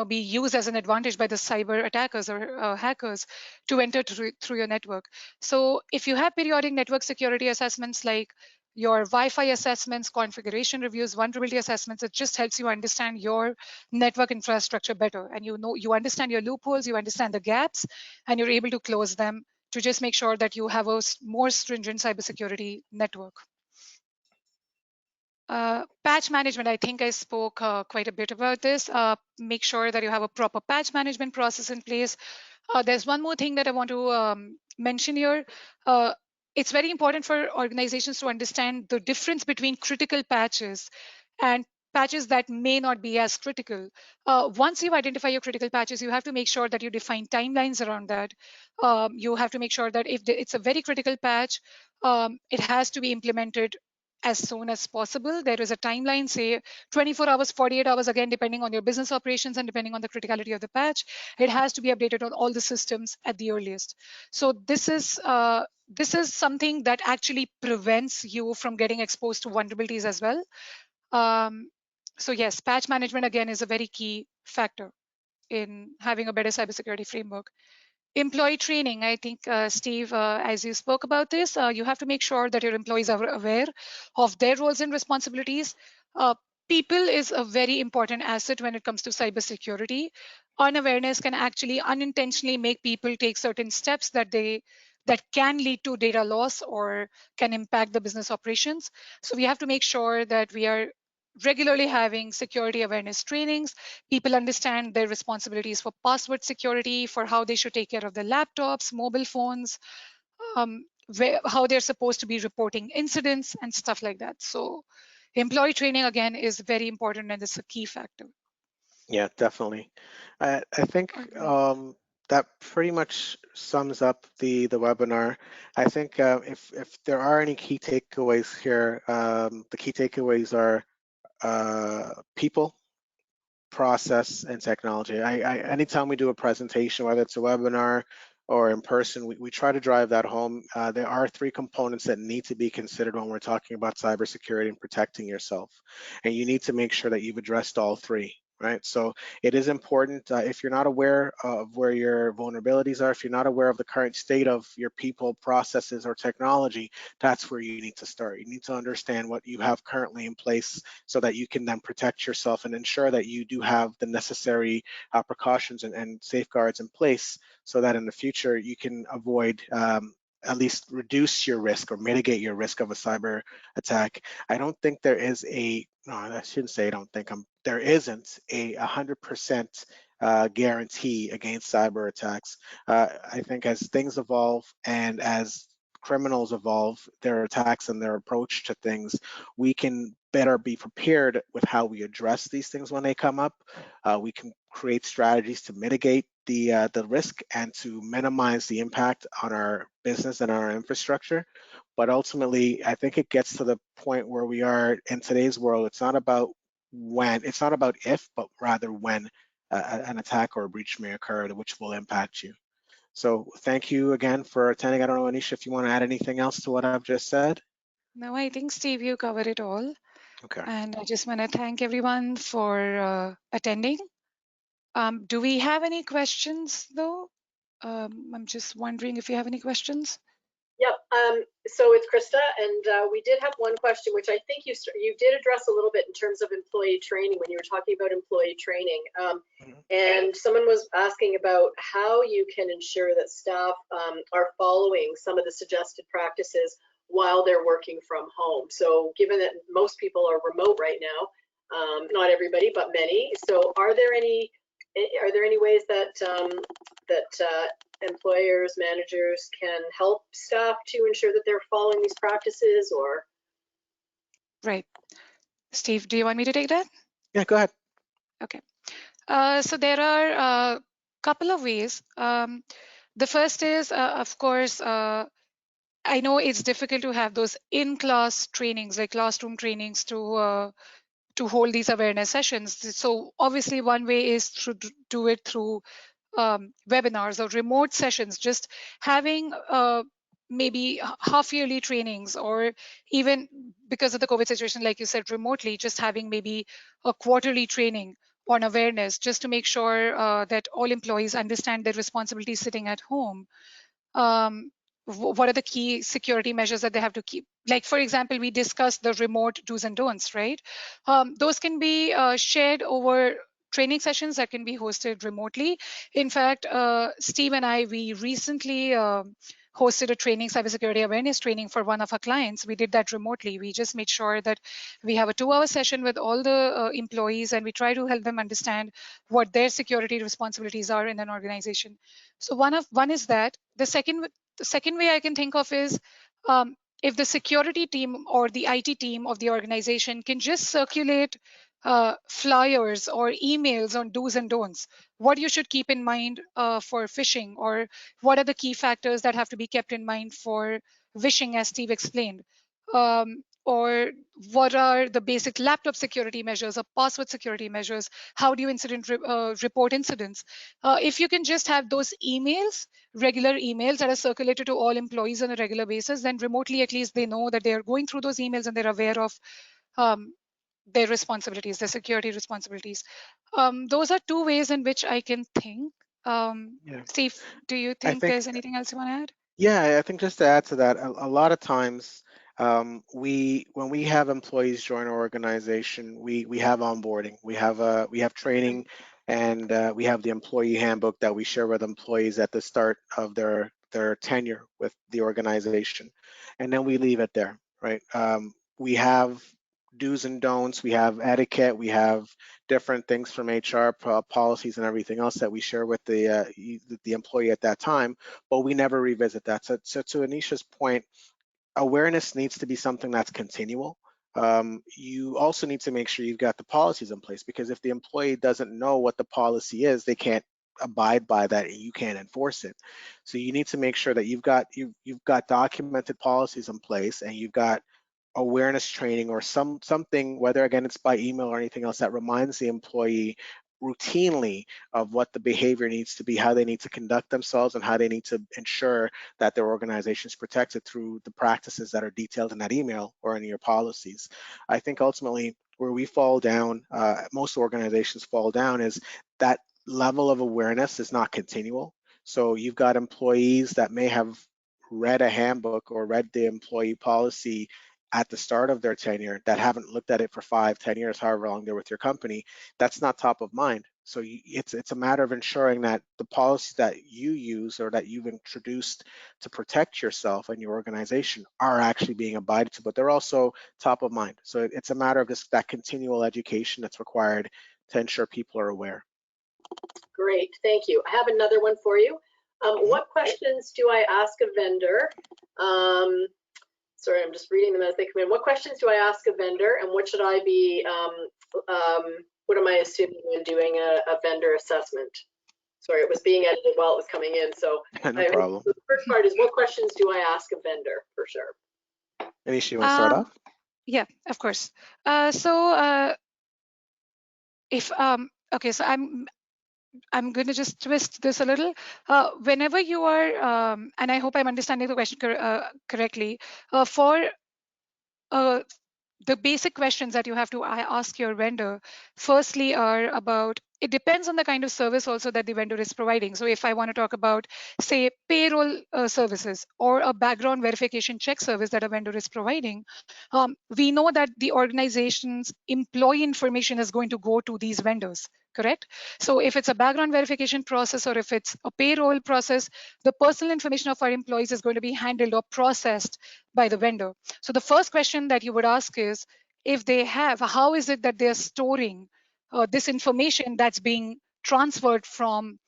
be used as an advantage by the cyber attackers or hackers to enter through your network. So if you have periodic network security assessments like your Wi-Fi assessments, configuration reviews, vulnerability assessments, it just helps you understand your network infrastructure better. And you understand your loopholes, you understand the gaps, and you're able to close them to just make sure that you have a more stringent cybersecurity network. Patch management, I think I spoke quite a bit about this. Make sure that you have a proper patch management process in place. There's one more thing that I want to mention here. It's very important for organizations to understand the difference between critical patches and patches that may not be as critical. Once you identify your critical patches, you have to make sure that you define timelines around that. You have to make sure that if it's a very critical patch, it has to be implemented as soon as possible. There is a timeline, say 24 hours, 48 hours, again, depending on your business operations and depending on the criticality of the patch. It has to be updated on all the systems at the earliest. So this is something that actually prevents you from getting exposed to vulnerabilities as well. So yes, patch management, again, is a very key factor in having a better cybersecurity framework. Employee training, I think, Steve, as you spoke about this, you have to make sure that your employees are aware of their roles and responsibilities. People is a very important asset when it comes to cybersecurity. Unawareness can actually unintentionally make people take certain steps that can lead to data loss or can impact the business operations. So we have to make sure that we are regularly having security awareness trainings. People understand their responsibilities for password security, for how they should take care of their laptops, mobile phones, how they're supposed to be reporting incidents and stuff like that. So employee training, again, is very important and it's a key factor. Yeah, definitely. I think that pretty much sums up the webinar. I think if there are any key takeaways here, the key takeaways are people, process, and technology. Anytime we do a presentation, whether it's a webinar or in person, we try to drive that home. There are three components that need to be considered when we're talking about cybersecurity and protecting yourself. And you need to make sure that you've addressed all three. Right, so it is important if you're not aware of where your vulnerabilities are, if you're not aware of the current state of your people, processes, or technology, that's where you need to start. You need to understand what you have currently in place so that you can then protect yourself and ensure that you do have the necessary precautions and safeguards in place so that in the future you can avoid at least reduce your risk or mitigate your risk of a cyber attack. I don't think there is no, I shouldn't say I don't think there isn't a 100% guarantee against cyber attacks. I think as things evolve and as criminals evolve their attacks and their approach to things, we can better be prepared with how we address these things when they come up. We can create strategies to mitigate the risk and to minimize the impact on our business and our infrastructure. But ultimately, I think it gets to the point where we are in today's world. It's not about if, but rather when an attack or a breach may occur, which will impact you. So thank you again for attending. I don't know, Anisha, if you want to add anything else to what I've just said. No, I think, Steve, you covered it all. Okay. And I just want to thank everyone for attending. Do we have any questions, though? I'm just wondering if you have any questions. Yep. So it's Krista, and we did have one question, which I think you did address a little bit in terms of employee training when you were talking about employee training. And someone was asking about how you can ensure that staff are following some of the suggested practices while they're working from home. So given that most people are remote right now, not everybody, but many. So are there any ways that employers, managers can help staff to ensure that they're following these practices? Or Right. Steve, do you want me to take that? Yeah, go ahead. Okay. So there are a couple of ways. The first is, of course, I know it's difficult to have those in-class trainings, like classroom trainings, to hold these awareness sessions. So obviously, one way is to do it through webinars or remote sessions, just having maybe half-yearly trainings, or even because of the COVID situation, like you said, remotely, just having maybe a quarterly training on awareness, just to make sure that all employees understand their responsibilities sitting at home. What are the key security measures that they have to keep? Like, for example, we discussed the remote do's and don'ts, right? Those can be shared over training sessions that can be hosted remotely. In fact, Steve and I, we recently hosted a training, cybersecurity awareness training for one of our clients. We did that remotely. We just made sure that we have a 2-hour session with all the employees, and we try to help them understand what their security responsibilities are in an organization. So one is that. The second way I can think of is, if the security team or the IT team of the organization can just circulate flyers or emails on do's and don'ts, what you should keep in mind for phishing, or what are the key factors that have to be kept in mind for phishing, as Steve explained, or what are the basic laptop security measures or password security measures? How do you report incidents? If you can just have those emails, regular emails that are circulated to all employees on a regular basis, then remotely at least they know that they are going through those emails and they're aware of their responsibilities, their security responsibilities. Those are two ways in which I can think. Yeah. Steve, do you I think think there's anything else you want to add? Yeah, I think just to add to that, a lot of times when we have employees join our organization, we have onboarding, we have training, and we have the employee handbook that we share with employees at the start of their tenure with the organization, and then we leave it there, right? We have do's and don'ts, we have etiquette, we have different things from HR policies and everything else that we share with the employee at that time, but we never revisit that. So to Anisha's point, awareness needs to be something that's continual. You also need to make sure you've got the policies in place, because if the employee doesn't know what the policy is, they can't abide by that and you can't enforce it. So you need to make sure that you've got documented policies in place, and you've got awareness training or something, whether again it's by email or anything else, that reminds the employee routinely of what the behavior needs to be, how they need to conduct themselves, and how they need to ensure that their organization is protected through the practices that are detailed in that email or in your policies. I think ultimately where we fall down, most organizations fall down, is that level of awareness is not continual. So you've got employees that may have read a handbook or read the employee policy at the start of their tenure that haven't looked at it for 5, 10 years, however long they're with your company. That's not top of mind. So it's a matter of ensuring that the policies that you use or that you've introduced to protect yourself and your organization are actually being abided to, but they're also top of mind. So it's a matter of just that continual education that's required to ensure people are aware. great, thank you. I have another one for you. What questions do I ask a vendor? Sorry, I'm just reading them as they come in. What questions do I ask a vendor, and what should I be, what am I assuming when doing a vendor assessment? Sorry, it was being edited while it was coming in. So No problem. the first part is, what questions do I ask a vendor, for sure? Anisha, you want to start off? Yeah, of course. If okay, so I'm going to just twist this a little. Whenever you are, and I hope I'm understanding the question correctly, for the basic questions that you have to ask your vendor firstly are about, it depends on the kind of service also that the vendor is providing. So if I want to talk about, say, payroll services or a background verification check service that a vendor is providing, we know that the organization's employee information is going to go to these vendors, correct? So if it's a background verification process or if it's a payroll process, the personal information of our employees is going to be handled or processed by the vendor. So the first question that you would ask is, if they have, how is it that they're storing this information that's being transferred from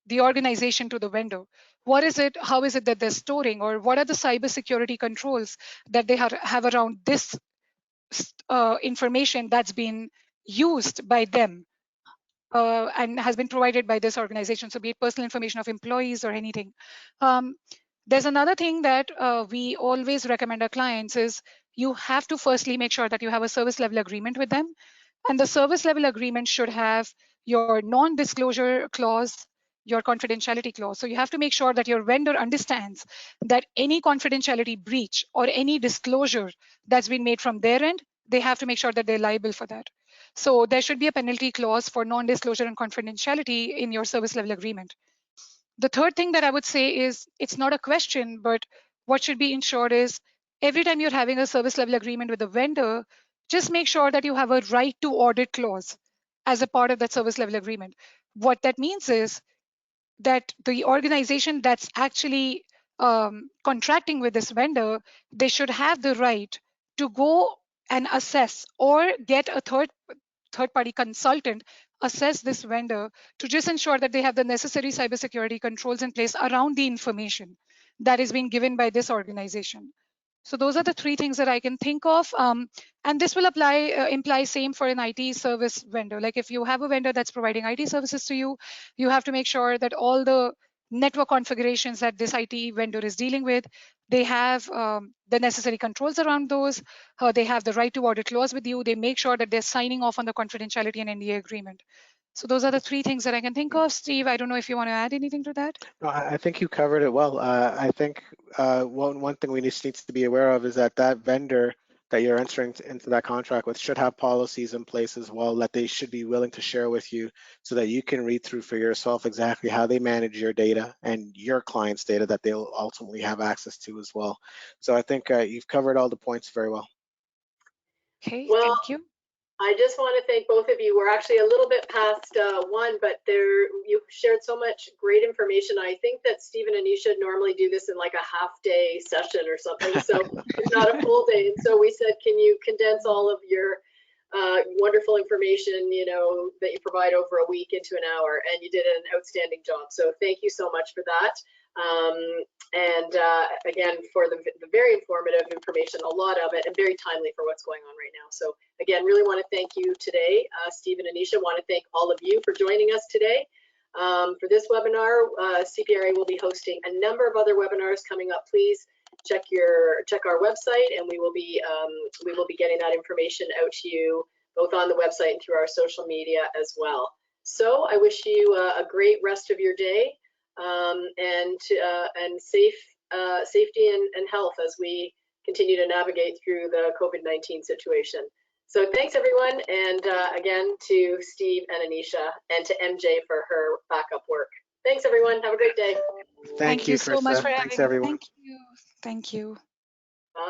the organization to the vendor? What is it, how is it that they're storing, or what are the cybersecurity controls that they have around this information that's been used by them and has been provided by this organization, so be it personal information of employees or anything. There's another thing that we always recommend our clients is, you have to firstly make sure that you have a service level agreement with them. And the service level agreement should have your non-disclosure clause, your confidentiality clause. So you have to make sure that your vendor understands that any confidentiality breach or any disclosure that's been made from their end, they have to make sure that they're liable for that. So there should be a penalty clause for non-disclosure and confidentiality in your service level agreement. The third thing that I would say is, it's not a question, but what should be ensured is, every time you're having a service level agreement with a vendor, just make sure that you have a right to audit clause as a part of that service level agreement. What that means is that the organization that's actually contracting with this vendor, they should have the right to go and assess or get a third-party consultant assess this vendor to just ensure that they have the necessary cybersecurity controls in place around the information that is being given by this organization. So those are the three things that I can think of. And this will imply same for an IT service vendor. Like if you have a vendor that's providing IT services to you, you have to make sure that all the network configurations that this IT vendor is dealing with, they have the necessary controls around those. They have the right to audit clause with you. They make sure that they're signing off on the confidentiality and NDA agreement. So those are the three things that I can think of. Steve, I don't know if you want to add anything to that. No, I think you covered it well. I think one thing we needs to be aware of is that that vendor that you're entering into that contract with should have policies in place as well that they should be willing to share with you, so that you can read through for yourself exactly how they manage your data and your client's data that they'll ultimately have access to as well. So I think you've covered all the points very well. Okay, Well, thank you. I just want to thank both of you. We're actually a little bit past 1, but you shared so much great information. I think that Steve and Anisha normally do this in like a half-day session or something, so it's not a full day. And so we said, can you condense all of your wonderful information, that you provide over a week into an hour? And you did an outstanding job. So thank you so much for that. And again, for the very informative information, a lot of it, and very timely for what's going on right now. So again, really want to thank you today, Steve and Anisha. Want to thank all of you for joining us today. For this webinar, CPRA will be hosting a number of other webinars coming up. Please check our website, and we will be getting that information out to you both on the website and through our social media as well. So I wish you a great rest of your day. And safety and health as we continue to navigate through the COVID-19 situation. So thanks everyone, and again to Steve and Anisha, and to MJ for her backup work. Thanks everyone, have a great day. Thank you, so much Krista. for having Thanks me. everyone. Thank you. Thank you.